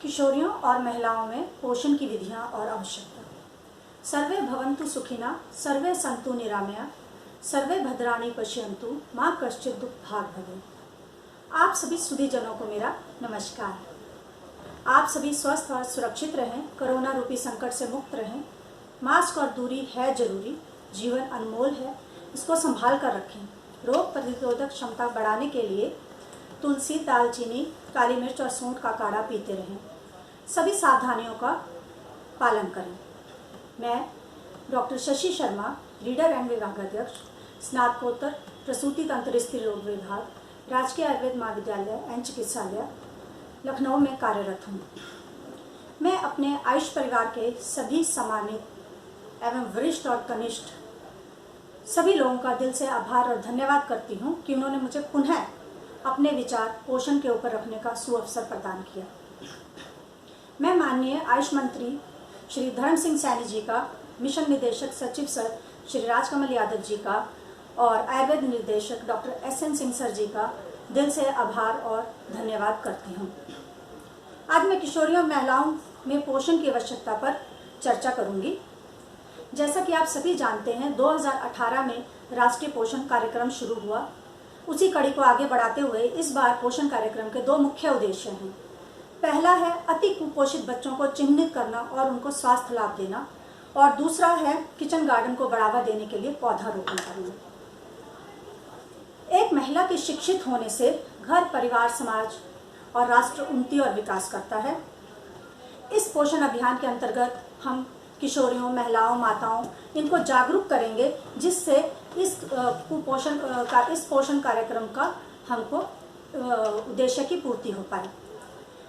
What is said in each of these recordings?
किशोरियों और महिलाओं में पोषण की विधियां और आवश्यकता। सर्वे भवन्तु सुखिनः, सर्वे सन्तु निरामया, सर्वे भद्राणि पश्यन्तु, माँ कश्चित् दुःखभाग् भवेत्। आप सभी सुधीजनों को मेरा नमस्कार। आप सभी स्वस्थ और सुरक्षित रहें, कोरोना रूपी संकट से मुक्त रहें। मास्क और दूरी है जरूरी, जीवन अनमोल है, इसको संभाल कर रखें। रोग प्रतिरोधक क्षमता बढ़ाने के लिए तुलसी, दालचीनी, काली मिर्च और सूंठ का काढ़ा पीते रहें। सभी सावधानियों का पालन करें। मैं doctor Shashi Sharma, reader and विभागाध्यक्ष, स्नातकोत्तर प्रसूति तंत्र स्त्री रोग विभाग, राजकीय आयुर्वेद महाविद्यालय एवं चिकित्सालय, लखनऊ में कार्यरत हूँ। मैं अपने आयुष परिवार के सभी सम्मानित एवं वरिष्ठ और कनिष्ठ सभी लोगों का दिल से आभार और धन्यवाद करती हूँ कि उन्होंने मुझे पुनः अपने विचार पोषण के ऊपर रखने का सुअवसर प्रदान किया। मैं माननीय आयुष मंत्री श्री धर्म सिंह सैनी जी का, मिशन निदेशक सचिव सर श्री राजकमल यादव जी का और आयुर्वेद निर्देशक डॉक्टर SN सिंह सर जी का दिल से आभार और धन्यवाद करती हूँ। आज मैं किशोरियों महिलाओं में पोषण की आवश्यकता पर चर्चा करूँगी। जैसा कि आप सभी जानते हैं, 2018 में राष्ट्रीय पोषण कार्यक्रम शुरू हुआ। उसी कड़ी को आगे बढ़ाते हुए इस बार पोषण कार्यक्रम के दो मुख्य उद्देश्य हैं। पहला है अति कुपोषित बच्चों को चिन्हित करना और उनको स्वास्थ्य लाभ देना, और दूसरा है किचन गार्डन को बढ़ावा देने के लिए पौधारोपण करना। एक महिला के शिक्षित होने से घर, परिवार, समाज और राष्ट्र उन्नति और विकास करता है। इस पोषण अभियान के अंतर्गत हम किशोरियों, महिलाओं, माताओं इनको जागरूक करेंगे, जिससे इस पोषण कार्यक्रम का हमको उद्देश्य की पूर्ति हो पाए।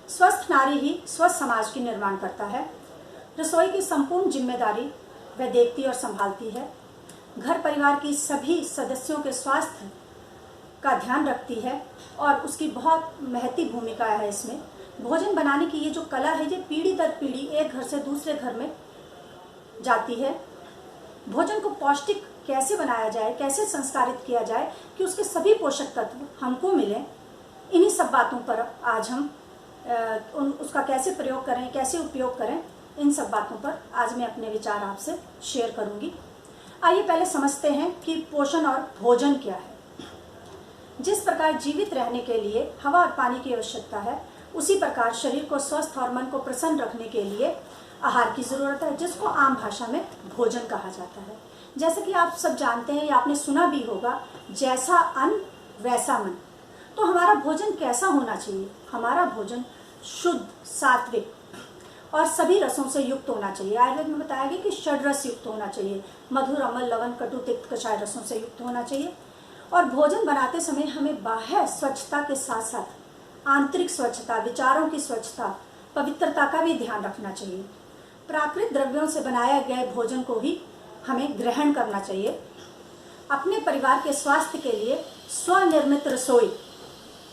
स्वस्थ नारी ही स्वस्थ समाज की निर्माण करता है। रसोई की संपूर्ण जिम्मेदारी वह देखती और संभालती है। घर परिवार की सभी सदस्यों के स्वास्थ्य का ध्यान रखती है और उसकी बहुत महती भूमिका है इसमें। भोजन बनाने की ये जो कला है, ये पीढ़ी दर पीढ़ी एक घर से दूसरे घर में जाती है। भोजन को पौष्टिक कैसे बनाया जाए, कैसे संस्कारित किया जाए कि उसके सभी पोषक तत्व हमको मिलें, इन्हीं सब बातों पर आज हम उसका कैसे प्रयोग करें, कैसे उपयोग करें, इन सब बातों पर आज मैं अपने विचार आपसे शेयर करूंगी। आइए पहले समझते हैं कि पोषण और भोजन क्या है। जिस प्रकार जीवित रहने के लिए हवा और पानी की आवश्यकता है, उसी प्रकार शरीर को स्वस्थ और मन को प्रसन्न रखने के लिए आहार की जरूरत है, जिसको आम भाषा में भोजन कहा जाता है। जैसे कि आप सब जानते हैं या आपने सुना भी होगा, जैसा अन्न वैसा मन। तो हमारा भोजन कैसा होना चाहिए? हमारा भोजन शुद्ध, सात्विक और सभी रसों से युक्त होना चाहिए। आयुर्वेद में बताया गया कि षड्रस युक्त होना चाहिए। मधुर, अम्ल, लवण, कटु, तिक्त, कषाय रसों से युक्त होना चाहिए। और भोजन बनाते समय हमें बाह्य स्वच्छता के साथ साथ आंतरिक स्वच्छता, विचारों की स्वच्छता, पवित्रता का भी ध्यान रखना चाहिए। प्राकृतिक द्रव्यों से बनाए गए भोजन को ही हमें ग्रहण करना चाहिए। अपने परिवार के स्वास्थ्य के लिए स्वनिर्मित रसोई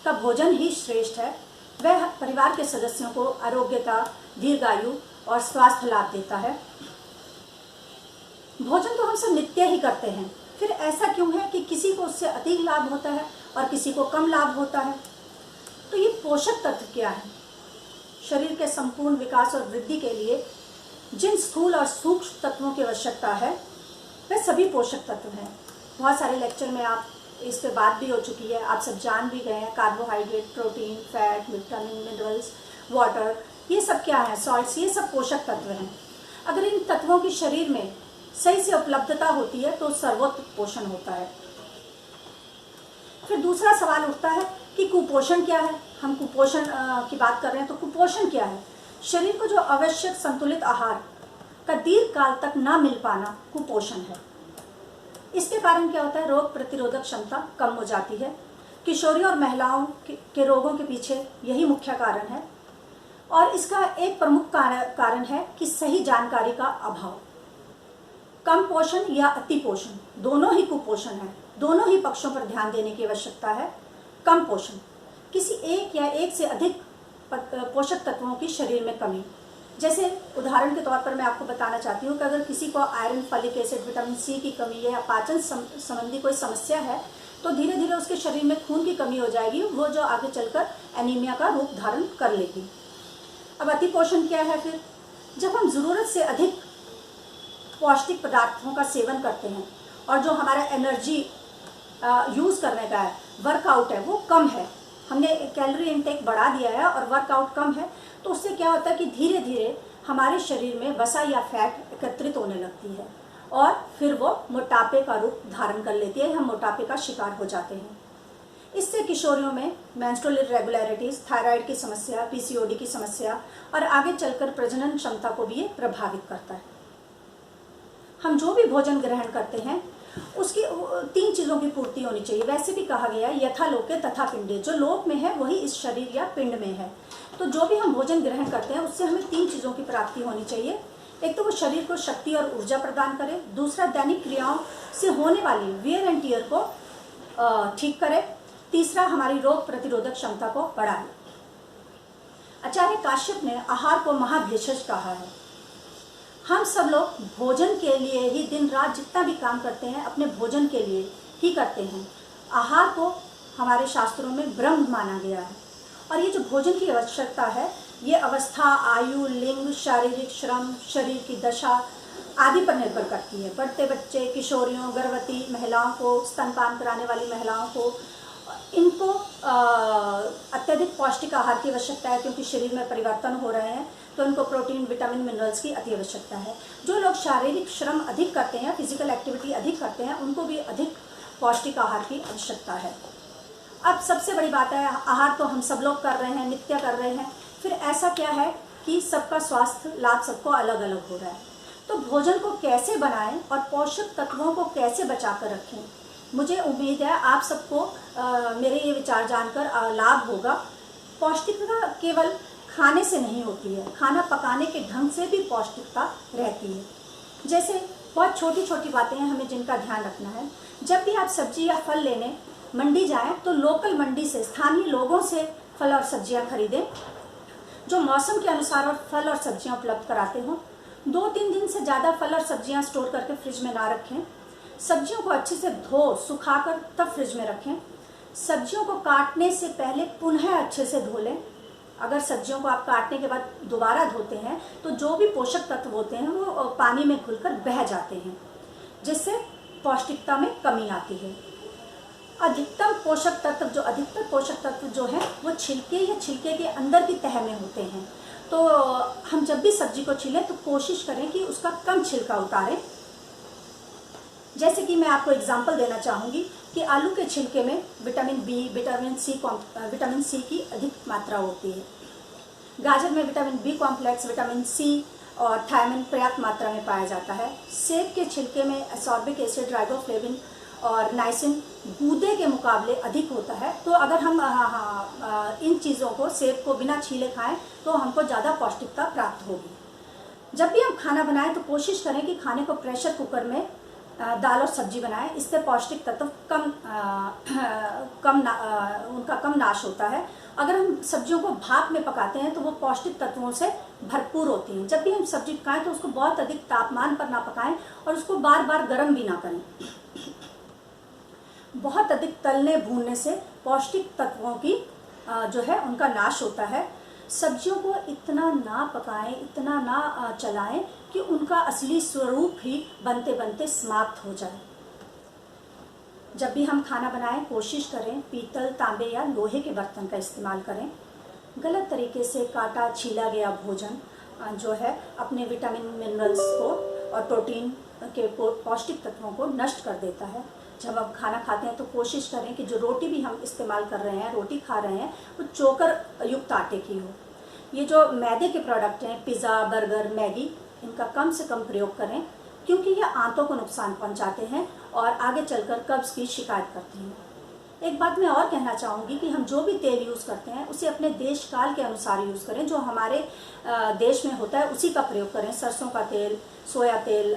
का भोजन ही श्रेष्ठ है। वह परिवार के सदस्यों को आरोग्यता, दीर्घायु और स्वास्थ्य लाभ देता है। भोजन तो हम सब नित्य ही करते हैं, फिर ऐसा क्यों है कि किसी को उससे अधिक लाभ होता है और किसी को कम लाभ होता है? तो ये पोषक तत्व क्या है? शरीर के संपूर्ण विकास और वृद्धि के लिए जिन स्थूल और सूक्ष्म तत्वों की आवश्यकता है, वे सभी पोषक तत्व हैं। बहुत सारे लेक्चर में आप इस पे बात भी हो चुकी है, आप सब जान भी गए हैं। Carbohydrate, protein, fat, vitamin, minerals, water, ये सब क्या है? सॉल्ट्स, ये सब पोषक तत्व हैं। अगर इन तत्वों की शरीर में सही से उपलब्धता होती है तो सर्वोत्तम पोषण होता है। फिर दूसरा सवाल उठता है कि कुपोषण क्या है? हम कुपोषण की बात कर रहे हैं, तो कुपोषण क्या है? शरीर को जो आवश्यक संतुलित आहार का दीर्घ काल तक ना मिल पाना कुपोषण है। इसके कारण क्या होता है? रोग प्रतिरोधक क्षमता कम हो जाती है। किशोरियों और महिलाओं के रोगों के पीछे यही मुख्य कारण है। और इसका एक प्रमुख कारण है कि सही जानकारी का अभाव। कम पोषण या अति पोषण, दोनों ही कुपोषण है। दोनों ही पक्षों पर ध्यान देने की आवश्यकता है। कम पोषण, किसी एक या एक से अधिक पोषक तत्वों की शरीर में कमी। जैसे उदाहरण के तौर पर मैं आपको बताना चाहती हूँ कि अगर किसी को iron, folic acid, vitamin C की कमी है या पाचन संबंधी कोई समस्या है, तो धीरे धीरे उसके शरीर में खून की कमी हो जाएगी, वो जो आगे चलकर एनीमिया का रूप धारण कर लेगी। अब अति पोषण क्या है फिर? जब हम ज़रूरत से अधिक पौष्टिक पदार्थों का सेवन करते हैं और जो हमारा एनर्जी यूज़ करने का है, वर्कआउट है, वो कम है, हमने कैलोरी इनटेक बढ़ा दिया है और वर्कआउट कम है, तो उससे क्या होता है कि धीरे धीरे हमारे शरीर में वसा या फैट एकत्रित होने लगती है और फिर वो मोटापे का रूप धारण कर लेती है, हम मोटापे का शिकार हो जाते हैं। इससे किशोरियों में मेंस्ट्रुअल इरेगुलरिटीज, थायराइड की समस्या, पीसीओडी की समस्या और आगे चलकर प्रजनन क्षमता को भी ये प्रभावित करता है। हम जो भी भोजन ग्रहण करते हैं उसकी 3 चीज़ों की पूर्ति होनी चाहिए। वैसे भी कहा गया है यथा लोके तथा पिंडे, जो लोक में है वही इस शरीर या पिंड में है। तो जो भी हम भोजन ग्रहण करते हैं उससे हमें 3 चीज़ों की प्राप्ति होनी चाहिए। एक तो वो शरीर को शक्ति और ऊर्जा प्रदान करे, दूसरा दैनिक क्रियाओं से होने वाली वियर एंड टियर को ठीक करे, तीसरा हमारी रोग प्रतिरोधक क्षमता को बढ़ाए। आचार्य काश्यप ने आहार को महाभेषज कहा है। हम सब लोग भोजन के लिए ही दिन रात जितना भी काम करते हैं अपने भोजन के लिए ही करते हैं। आहार को हमारे शास्त्रों में ब्रह्म माना गया है और ये जो भोजन की आवश्यकता है ये अवस्था, आयु, लिंग, शारीरिक श्रम, शरीर की दशा आदि पर निर्भर करती है। बढ़ते बच्चे, किशोरियों, गर्भवती महिलाओं को, स्तनपान कराने वाली महिलाओं को, इनको अत्यधिक पौष्टिक आहार की आवश्यकता है क्योंकि शरीर में परिवर्तन हो रहे हैं, तो इनको प्रोटीन, विटामिन, मिनरल्स की अति आवश्यकता है। जो लोग शारीरिक श्रम अधिक करते हैं, फिजिकल एक्टिविटी अधिक करते हैं, उनको भी अधिक पौष्टिक आहार की आवश्यकता है। अब सबसे बड़ी बात है, आहार तो हम सब लोग कर रहे हैं, नित्य कर रहे हैं, फिर ऐसा क्या है कि सबका स्वास्थ्य लाभ सबको अलग अलग हो रहा है। तो भोजन को कैसे बनाएं और पोषक तत्वों को कैसे बचा कर रखें, मुझे उम्मीद है आप सबको मेरे ये विचार जानकर लाभ होगा। पौष्टिकता केवल खाने से नहीं होती है, खाना पकाने के ढंग से भी पौष्टिकता रहती है। जैसे बहुत छोटी छोटी बातें हैं हमें जिनका ध्यान रखना है। जब भी आप सब्जी या फल लेने मंडी जाएं तो लोकल मंडी से, स्थानीय लोगों से फल और सब्जियां खरीदें जो मौसम के अनुसार और फल और सब्जियां उपलब्ध कराते हों। 2-3 दिन से ज़्यादा फल और सब्जियां स्टोर करके फ्रिज में ना रखें। सब्जियों को अच्छे से धो सुखाकर तब फ्रिज में रखें। सब्जियों को काटने से पहले पुनः अच्छे से धो लें। अगर सब्जियों को आप काटने के बाद दोबारा धोते हैं तो जो भी पोषक तत्व होते हैं वो पानी में घुलकर बह जाते हैं, जिससे पौष्टिकता में कमी आती है। अधिकतर पोषक तत्व जो है वो छिलके या छिलके के अंदर की तह में होते हैं। तो हम जब भी सब्जी को छीलें तो कोशिश करें कि उसका कम छिलका उतारें। जैसे कि मैं आपको एग्जांपल देना चाहूँगी कि आलू के छिलके में विटामिन बी, विटामिन सी की अधिक मात्रा होती है। गाजर में vitamin B complex, vitamin C और थायमिन पर्याप्त मात्रा में पाया जाता है। सेब के छिलके में एसॉर्बिक एसिड, राइबोफ्लेविन और नाइसिन गूदे के मुकाबले अधिक होता है। तो अगर हम इन चीज़ों को, सेब को बिना छीले खाएं तो हमको ज़्यादा पौष्टिकता प्राप्त होगी। जब भी हम खाना बनाएं तो कोशिश करें कि खाने को प्रेशर कुकर में दाल और सब्जी बनाएं। इससे पौष्टिक तत्व उनका कम नाश होता है। अगर हम सब्जियों को भाप में पकाते हैं तो वो पौष्टिक तत्वों से भरपूर होती हैं। जब भी हम सब्जी पकाएं तो उसको बहुत अधिक तापमान पर ना पकाएं और उसको बार बार गर्म भी ना करें। बहुत अधिक तलने भूनने से पौष्टिक तत्वों की जो है उनका नाश होता है। सब्जियों को इतना ना पकाएं, इतना ना चलाएं कि उनका असली स्वरूप ही बनते बनते समाप्त हो जाए। जब भी हम खाना बनाएं कोशिश करें पीतल, तांबे या लोहे के बर्तन का इस्तेमाल करें। गलत तरीके से काटा छीला गया भोजन जो है अपने विटामिन, मिनरल्स को और प्रोटीन के पौष्टिक तत्वों को नष्ट कर देता है। जब हम खाना खाते हैं तो कोशिश करें कि जो रोटी भी हम इस्तेमाल कर रहे हैं, रोटी खा रहे हैं, वो चोकर युक्त आटे की हो। ये जो मैदे के प्रोडक्ट हैं, पिज़्ज़ा, बर्गर, मैगी, इनका कम से कम प्रयोग करें क्योंकि ये आंतों को नुकसान पहुंचाते हैं और आगे चलकर कब्ज़ की शिकायत करते हैं। एक बात मैं और कहना चाहूँगी कि हम जो भी तेल यूज़ करते हैं उसे अपने देश काल के अनुसार यूज़ करें। जो हमारे देश में होता है उसी का प्रयोग करें। सरसों का तेल, सोया तेल,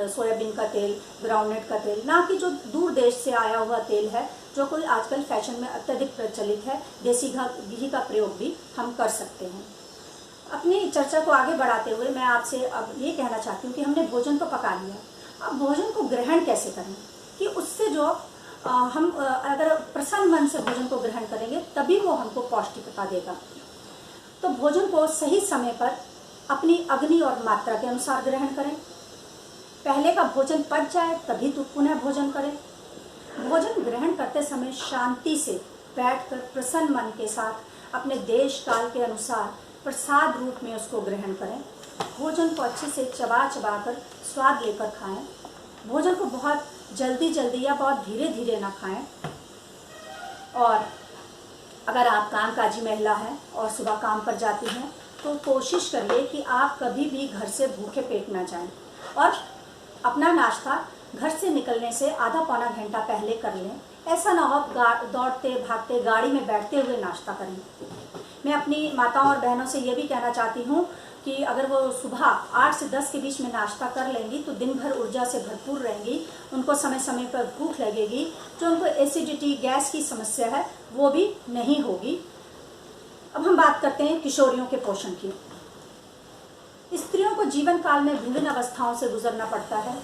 सोयाबीन का तेल, ग्राउंडनट का तेल, ना कि जो दूर देश से आया हुआ तेल है जो कोई आजकल फैशन में अत्यधिक प्रचलित है। देसी घी का प्रयोग भी हम कर सकते हैं। अपनी चर्चा को आगे बढ़ाते हुए मैं आपसे अब ये कहना चाहती हूँ कि हमने भोजन तो पका लिया, अब भोजन को ग्रहण कैसे करें कि उससे जो हम अगर प्रसन्न मन से भोजन को ग्रहण करेंगे तभी वो हमको पौष्टिकता देगा। तो भोजन को सही समय पर अपनी अग्नि और मात्रा के अनुसार ग्रहण करें। पहले का भोजन पच जाए तभी तो पुनः भोजन करें। भोजन ग्रहण करते समय शांति से बैठकर प्रसन्न मन के साथ अपने देश काल के अनुसार प्रसाद रूप में उसको ग्रहण करें। भोजन को अच्छे से चबा चबा कर स्वाद लेकर खाएं। भोजन को बहुत जल्दी जल्दी या बहुत धीरे धीरे ना खाएं। और अगर आप कामकाजी महिला हैं और सुबह काम पर जाती हैं तो कोशिश करिए कि आप कभी भी घर से भूखे पेट ना जाएं और अपना नाश्ता घर से निकलने से आधा पौना घंटा पहले कर लें। ऐसा ना हो दौड़ते भागते गाड़ी में बैठते हुए नाश्ता करें। मैं अपनी माताओं और बहनों से ये भी कहना चाहती हूँ कि अगर वो सुबह 8 से 10 के बीच में नाश्ता कर लेंगी तो दिन भर ऊर्जा से भरपूर रहेंगी। उनको समय समय पर भूख लगेगी। जो उनको एसिडिटी गैस की समस्या है वो भी नहीं होगी। अब हम बात करते हैं किशोरियों के पोषण की। स्त्रियों को जीवन काल में विभिन्न अवस्थाओं से गुजरना पड़ता है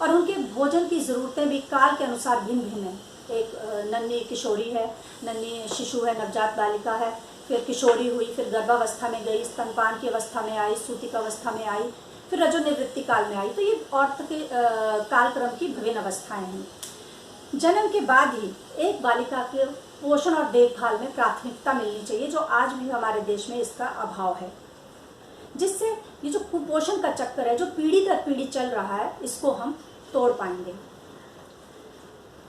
और उनके भोजन की ज़रूरतें भी काल के अनुसार भिन्न भिन्न हैं। एक नन्ही किशोरी है, नन्ही शिशु है, नवजात बालिका है, फिर किशोरी हुई, फिर गर्भावस्था में गई, स्तनपान की अवस्था में आई, सूतिक अवस्था में आई, फिर रजोनिवृत्ति काल में आई। तो ये औरत के कालक्रम की विभिन्न अवस्थाएं हैं। जन्म के बाद ही एक बालिका के पोषण और देखभाल में प्राथमिकता मिलनी चाहिए, जो आज भी हमारे देश में इसका अभाव है, जिससे ये जो कुपोषण का चक्कर है जो पीढ़ी दर पीढ़ी चल रहा है इसको हम तोड़ पाएंगे।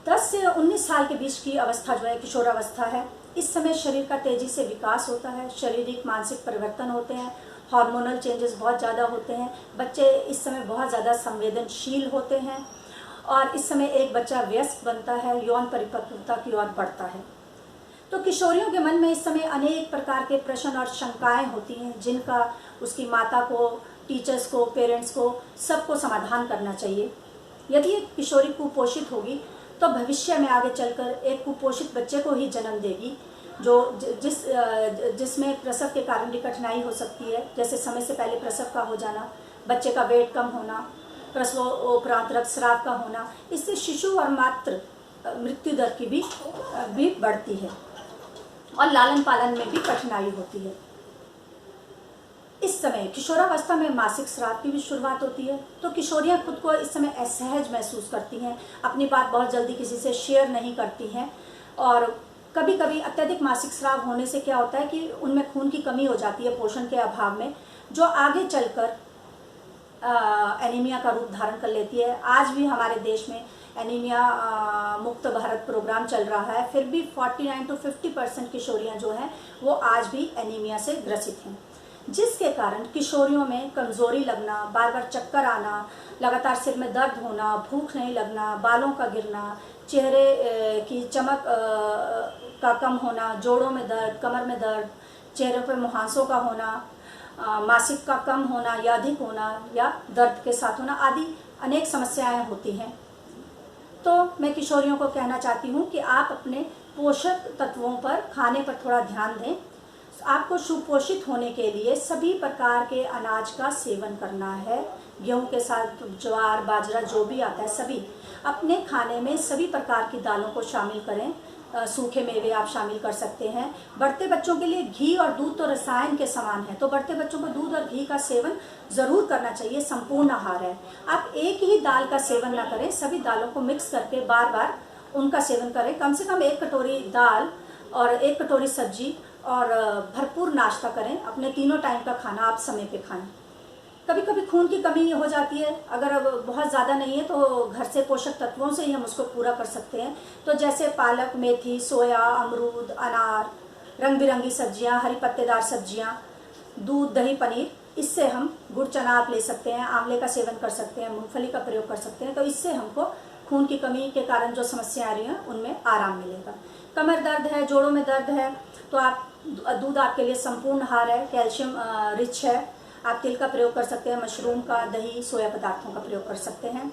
10 से 19 साल के बीच की अवस्था जो है किशोरावस्था है। इस समय शरीर का तेजी से विकास होता है, शारीरिक मानसिक परिवर्तन होते हैं, हार्मोनल चेंजेस बहुत ज़्यादा होते हैं। बच्चे इस समय बहुत ज़्यादा संवेदनशील होते हैं और इस समय एक बच्चा वयस्क बनता है, यौन परिपक्वता की ओर बढ़ता है। तो किशोरियों के मन में इस समय अनेक प्रकार के प्रश्न और शंकाएं होती हैं, जिनका उसकी माता को, टीचर्स को, पेरेंट्स को, सबको समाधान करना चाहिए। यदि एक किशोरी कुपोषित होगी तो भविष्य में आगे चलकर एक कुपोषित बच्चे को ही जन्म देगी, जो जिसमें प्रसव के कारण भी कठिनाई हो सकती है, जैसे समय से पहले प्रसव का हो जाना, बच्चे का वेट कम होना, प्रसव उपरांत रक्तस्राव का होना। इससे शिशु और मातृ मृत्यु दर की भी बढ़ती है और लालन पालन में भी कठिनाई होती है। इस समय किशोरावस्था में मासिक स्राव की भी शुरुआत होती है। तो किशोरियां खुद को इस समय असहज महसूस करती हैं, अपनी बात बहुत जल्दी किसी से शेयर नहीं करती हैं और कभी कभी अत्यधिक मासिक स्राव होने से क्या होता है कि उनमें खून की कमी हो जाती है पोषण के अभाव में, जो आगे चलकर एनीमिया का रूप धारण कर लेती है। आज भी हमारे देश में एनीमिया मुक्त भारत प्रोग्राम चल रहा है, फिर भी 49 to 50% किशोरियाँ जो हैं वो आज भी एनीमिया से ग्रसित हैं, जिसके कारण किशोरियों में कमज़ोरी लगना, बार बार चक्कर आना, लगातार सिर में दर्द होना, भूख नहीं लगना, बालों का गिरना, चेहरे की चमक का कम होना, जोड़ों में दर्द, कमर में दर्द, चेहरे पर मुहांसों का होना, मासिक का कम होना या अधिक होना या दर्द के साथ होना आदि अनेक समस्याएं होती हैं। तो मैं किशोरियों को कहना चाहती हूँ कि आप अपने पोषक तत्वों पर, खाने पर थोड़ा ध्यान दें। आपको सुपोषित होने के लिए सभी प्रकार के अनाज का सेवन करना है। गेहूं के साथ ज्वार, बाजरा जो भी आता है सभी अपने खाने में सभी प्रकार की दालों को शामिल करें। सूखे मेवे आप शामिल कर सकते हैं। बढ़ते बच्चों के लिए घी और दूध तो रसायन के समान है, तो बढ़ते बच्चों को दूध और घी का सेवन ज़रूर करना चाहिए। संपूर्ण आहार है। आप एक ही दाल का सेवन ना करें, सभी दालों को मिक्स करके बार बार उनका सेवन करें। कम से कम 1 कटोरी दाल और 1 कटोरी सब्जी और भरपूर नाश्ता करें। अपने तीनों टाइम का खाना आप समय पे खाएं। कभी कभी खून की कमी हो जाती है, अगर अब बहुत ज़्यादा नहीं है तो घर से पोषक तत्वों से ही हम उसको पूरा कर सकते हैं। तो जैसे पालक, मेथी, सोया, अमरूद, अनार, रंग बिरंगी सब्जियां, हरी पत्तेदार सब्जियां, दूध, दही, पनीर, इससे हम गुड़ चना आप ले सकते हैं, आंवले का सेवन कर सकते हैं, मूंगफली का प्रयोग कर सकते हैं। तो इससे हमको खून की कमी के कारण जो समस्या आ रही हैं उनमें आराम मिलेगा। कमर दर्द है, जोड़ों में दर्द है, तो आप दूध आपके लिए संपूर्ण आहार है, कैल्शियम रिच है। आप तिल का प्रयोग कर सकते हैं, मशरूम का, दही, सोया पदार्थों का प्रयोग कर सकते हैं।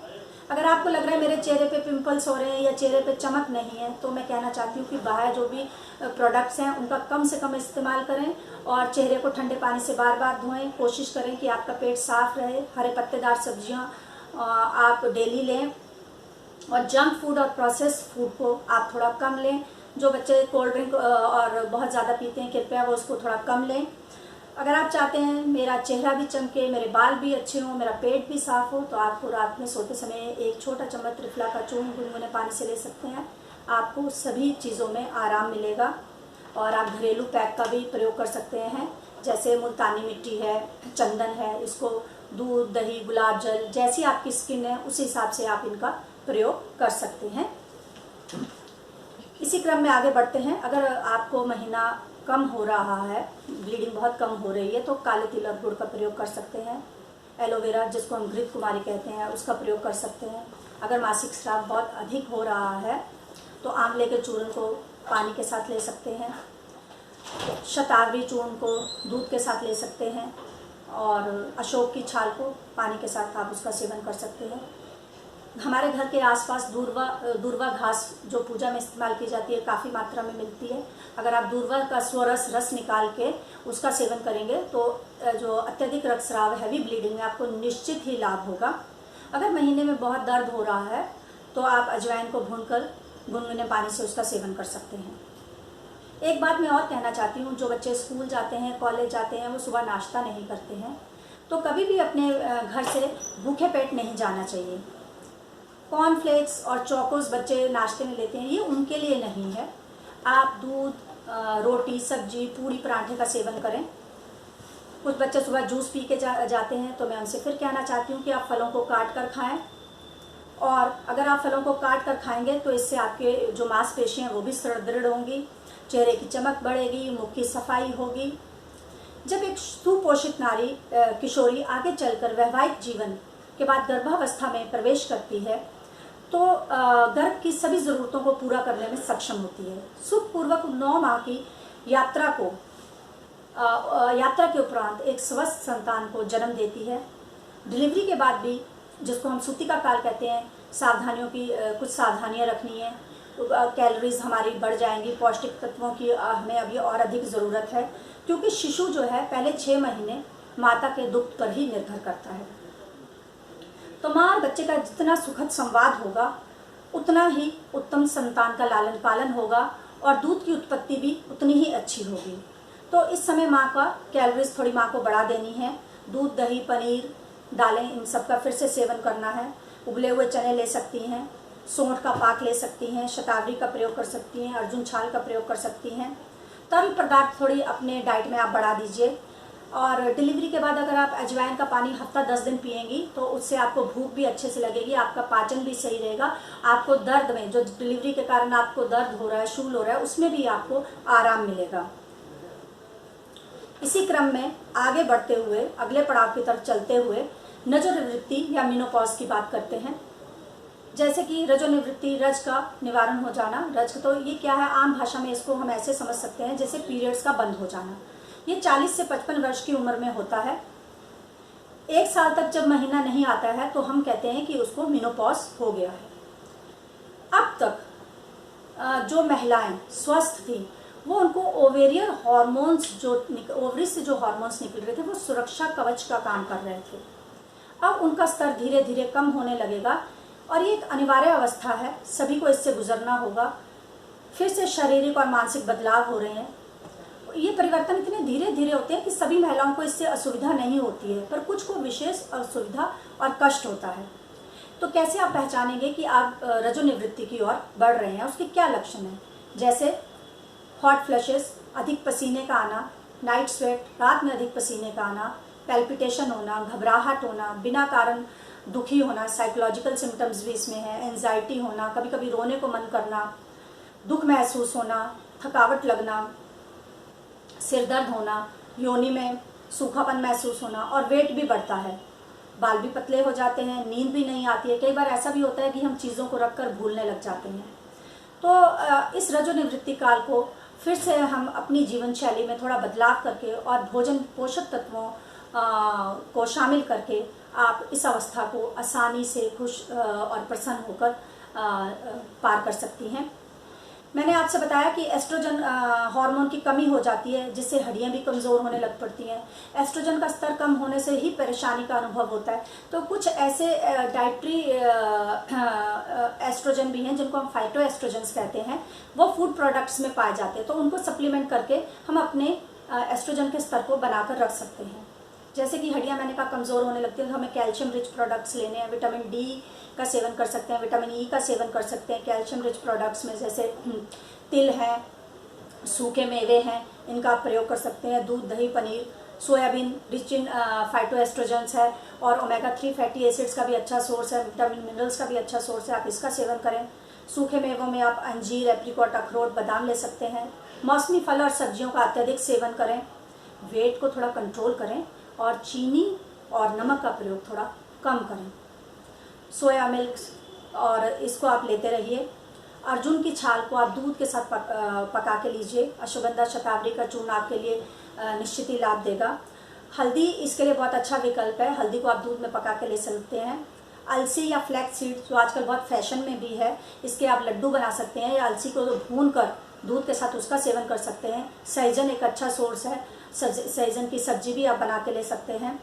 अगर आपको लग रहा है मेरे चेहरे पे पिंपल्स हो रहे हैं या चेहरे पे चमक नहीं है, तो मैं कहना चाहती हूँ कि बाहर जो भी प्रोडक्ट्स हैं उनका कम से कम इस्तेमाल करें और चेहरे को ठंडे पानी से बार बार धोएं। कोशिश करें कि आपका पेट साफ रहे। हरे पत्तेदार सब्जियाँ आप डेली लें और जंक फूड और प्रोसेस फूड को आप थोड़ा कम लें। जो बच्चे कोल्ड ड्रिंक और बहुत ज़्यादा पीते हैं कृपया वो उसको थोड़ा कम लें। अगर आप चाहते हैं मेरा चेहरा भी चमके, मेरे बाल भी अच्छे हों, मेरा पेट भी साफ हो, तो आपको रात में सोते समय एक छोटा चम्मच त्रिफला का चूर्ण गुनगुने पानी से ले सकते हैं। आपको सभी चीज़ों में आराम मिलेगा। और आप घरेलू पैक का भी प्रयोग कर सकते हैं, जैसे मुल्तानी मिट्टी है, चंदन है, इसको दूध, दही, गुलाब जल, जैसी आपकी स्किन है उस हिसाब से आप इनका प्रयोग कर सकते हैं। इसी क्रम में आगे बढ़ते हैं। अगर आपको महीना कम हो रहा है, ब्लीडिंग बहुत कम हो रही है, तो काले तिल और गुड़ का प्रयोग कर सकते हैं। एलोवेरा, जिसको हम घृत कुमारी कहते हैं, उसका प्रयोग कर सकते हैं। अगर मासिक स्राव बहुत अधिक हो रहा है तो आंवले के चूर्ण को पानी के साथ ले सकते हैं। शतावरी चूर्ण को दूध के साथ ले सकते हैं, और अशोक की छाल को पानी के साथ आप उसका सेवन कर सकते हैं। हमारे घर के आसपास दूर्वा घास जो पूजा में इस्तेमाल की जाती है काफ़ी मात्रा में मिलती है। अगर आप दूर्वा का स्वरस रस निकाल के उसका सेवन करेंगे तो जो अत्यधिक रक्तस्राव, हैवी ब्लीडिंग में आपको निश्चित ही लाभ होगा। अगर महीने में बहुत दर्द हो रहा है तो आप अजवाइन को भूनकर गुनगुने पानी से उसका सेवन कर सकते हैं। एक बात मैं और कहना चाहती हूँ, जो बच्चे स्कूल जाते हैं, कॉलेज जाते हैं, वो सुबह नाश्ता नहीं करते हैं, तो कभी भी अपने घर से भूखे पेट नहीं जाना चाहिए। कॉर्नफ्लेक्स और चोकोस बच्चे नाश्ते में लेते हैं, ये उनके लिए नहीं है। आप दूध, रोटी, सब्जी, पूड़ी, पराठे का सेवन करें। कुछ बच्चे सुबह जूस पी के जाते हैं, तो मैं उनसे फिर कहना चाहती हूँ कि आप फलों को काट कर खाएं। और अगर आप फलों को काट कर खाएंगे तो इससे आपके जो मांसपेशियाँ हैं वो भी सुदृढ़ होंगी, चेहरे की चमक बढ़ेगी, मुख की सफाई होगी। जब एक सुपोषित नारी किशोरी आगे चलकर वैवाहिक जीवन के बाद गर्भावस्था में प्रवेश करती है तो गर्भ की सभी ज़रूरतों को पूरा करने में सक्षम होती है। सुखपूर्वक 9 माह की यात्रा के उपरांत एक स्वस्थ संतान को जन्म देती है। डिलीवरी के बाद भी, जिसको हम सूतिका काल कहते हैं, सावधानियों की कुछ सावधानियां रखनी है। कैलोरीज हमारी बढ़ जाएंगी, पौष्टिक तत्वों की हमें अभी और अधिक ज़रूरत है, क्योंकि शिशु जो है पहले 6 महीने माता के दुग्ध पर ही निर्भर करता है। तो माँ और बच्चे का जितना सुखद संवाद होगा उतना ही उत्तम संतान का लालन पालन होगा और दूध की उत्पत्ति भी उतनी ही अच्छी होगी। तो इस समय माँ का कैलोरीज थोड़ी माँ को बढ़ा देनी है। दूध, दही, पनीर, दालें, इन सब का फिर से सेवन करना है। उबले हुए चने ले सकती हैं, सौंठ का पाक ले सकती हैं, शतावरी का प्रयोग कर सकती हैं, अर्जुन छाल का प्रयोग कर सकती हैं। तरल पदार्थ थोड़ी अपने डाइट में आप बढ़ा दीजिए। और डिलीवरी के बाद अगर आप अजवाइन का पानी हफ्ता 10 दिन पिएंगी तो उससे आपको भूख भी अच्छे से लगेगी, आपका पाचन भी सही रहेगा। आपको दर्द में, जो डिलीवरी के कारण आपको दर्द हो रहा है, शूल हो रहा है, उसमें भी आपको आराम मिलेगा। इसी क्रम में आगे बढ़ते हुए, अगले पड़ाव की तरफ चलते हुए रजोनिवृत्ति या मेनोपॉज की बात करते हैं। जैसे कि रजोनिवृत्ति, रज का निवारण हो जाना। रज तो ये क्या है, आम भाषा में इसको हम ऐसे समझ सकते हैं जैसे पीरियड्स का बंद हो जाना। ये 40 से 55 वर्ष की उम्र में होता है। 1 साल तक जब महीना नहीं आता है तो हम कहते हैं कि उसको मेनोपॉज हो गया है। अब तक जो महिलाएं स्वस्थ थी वो उनको ओवेरियन हार्मोन्स, जो ओवरी से जो हार्मोन्स निकल रहे थे, वो सुरक्षा कवच का काम कर रहे थे। अब उनका स्तर धीरे धीरे कम होने लगेगा और ये एक अनिवार्य अवस्था है, सभी को इससे गुजरना होगा। फिर से शारीरिक और मानसिक बदलाव हो रहे हैं। ये परिवर्तन इतने धीरे धीरे होते हैं कि सभी महिलाओं को इससे असुविधा नहीं होती है, पर कुछ को विशेष असुविधा और कष्ट होता है। तो कैसे आप पहचानेंगे कि आप रजोनिवृत्ति की ओर बढ़ रहे हैं, उसके क्या लक्षण हैं? जैसे हॉट फ्लैशेस, अधिक पसीने का आना, नाइट स्वेट, रात में अधिक पसीने का आना, पैल्पिटेशन होना, घबराहट होना, बिना कारण दुखी होना, साइकोलॉजिकल सिम्टम्स भी इसमें है, एंजाइटी होना, कभी कभी रोने को मन करना, दुख महसूस होना, थकावट लगना, सिर दर्द होना, योनि में सूखापन महसूस होना और वेट भी बढ़ता है। बाल भी पतले हो जाते हैं, नींद भी नहीं आती है। कई बार ऐसा भी होता है कि हम चीज़ों को रखकर भूलने लग जाते हैं। तो इस रजोनिवृत्ति काल को फिर से हम अपनी जीवन शैली में थोड़ा बदलाव करके और भोजन पोषक तत्वों को शामिल करके आप इस अवस्था को आसानी से खुश और प्रसन्न होकर पार कर सकती हैं। मैंने आपसे बताया कि एस्ट्रोजन हार्मोन की कमी हो जाती है, जिससे हड्डियां भी कमज़ोर होने लग पड़ती हैं। एस्ट्रोजन का स्तर कम होने से ही परेशानी का अनुभव होता है। तो कुछ ऐसे डाइटरी एस्ट्रोजन भी हैं जिनको हम फाइटो एस्ट्रोजन्स कहते हैं, वो फूड प्रोडक्ट्स में पाए जाते हैं। तो उनको सप्लीमेंट करके हम अपने एस्ट्रोजन के स्तर को बनाकर रख सकते हैं। जैसे कि हड्डियां मैंने कहा कमज़ोर होने लगती हैं तो हमें कैल्शियम रिच प्रोडक्ट्स लेने हैं। विटामिन डी का सेवन कर सकते हैं, विटामिन ई का सेवन कर सकते हैं। कैल्शियम रिच प्रोडक्ट्स में जैसे तिल है, सूखे मेवे हैं, इनका आप प्रयोग कर सकते हैं। दूध, दही, पनीर, सोयाबीन रिच इन फाइटोएस्ट्रोजेंस है और ओमेगा 3 फैटी एसिड्स का भी अच्छा सोर्स है। विटामिन मिनरल्स का भी अच्छा सोर्स है, आप इसका सेवन करें। सूखे मेवों में आप अंजीर, एप्रिकॉट, अखरोट, बादाम ले सकते हैं। मौसमी फल और सब्जियों का अत्यधिक सेवन करें। वेट को थोड़ा कंट्रोल करें और चीनी और नमक का प्रयोग थोड़ा कम करें। सोया मिल्क और इसको आप लेते रहिए। अर्जुन की छाल को आप दूध के साथ पका के लीजिए। अश्वगंधा शतावरी का चूर्ण आपके लिए निश्चित ही लाभ देगा। हल्दी इसके लिए बहुत अच्छा विकल्प है, हल्दी को आप दूध में पका के ले सकते हैं। अलसी या फ्लैक्स सीड जो आजकल बहुत फैशन में भी है, इसके आप लड्डू बना सकते हैं या अलसी को भून कर दूध के साथ उसका सेवन कर सकते हैं। सहजन एक अच्छा सोर्स है, सहजन की सब्जी भी आप बना के ले सकते हैं।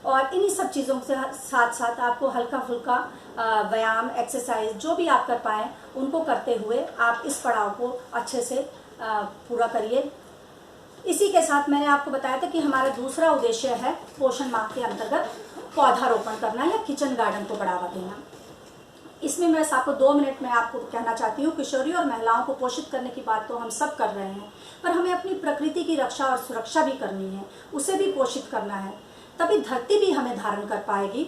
और इन्हीं सब चीज़ों के साथ साथ आपको हल्का फुल्का व्यायाम, एक्सरसाइज जो भी आप कर पाएँ उनको करते हुए आप इस पड़ाव को अच्छे से पूरा करिए। इसी के साथ मैंने आपको बताया था कि हमारा दूसरा उद्देश्य है पोषण माह के अंतर्गत पौधारोपण करना या किचन गार्डन को बढ़ावा देना। इसमें मैं आपको 2 मिनट में आपको कहना चाहती हूँ, किशोरी और महिलाओं को पोषित करने की बात तो हम सब कर रहे हैं, पर हमें अपनी प्रकृति की रक्षा और सुरक्षा भी करनी है, उसे भी पोषित करना है, तभी धरती भी हमें धारण कर पाएगी।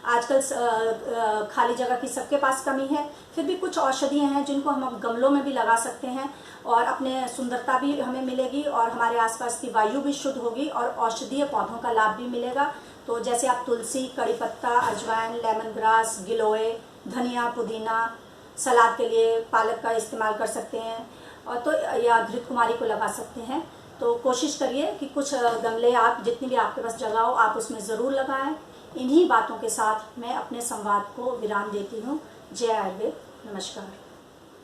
आजकल खाली जगह की सबके पास कमी है, फिर भी कुछ औषधियाँ हैं जिनको हम गमलों में भी लगा सकते हैं और अपने सुंदरता भी हमें मिलेगी और हमारे आसपास की वायु भी शुद्ध होगी और औषधीय पौधों का लाभ भी मिलेगा। तो जैसे आप तुलसी, कड़ी पत्ता, अजवाइन, लेमन ग्रास, गिलोय, धनिया, पुदीना, सलाद के लिए पालक का इस्तेमाल कर सकते हैं और तो या घृत कुमारी को लगा सकते हैं। तो कोशिश करिए कि कुछ गमले आप जितनी भी आपके पास जगह हो आप उसमें ज़रूर लगाएं। इन्हीं बातों के साथ मैं अपने संवाद को विराम देती हूँ। जय आयुर्वेद, नमस्कार।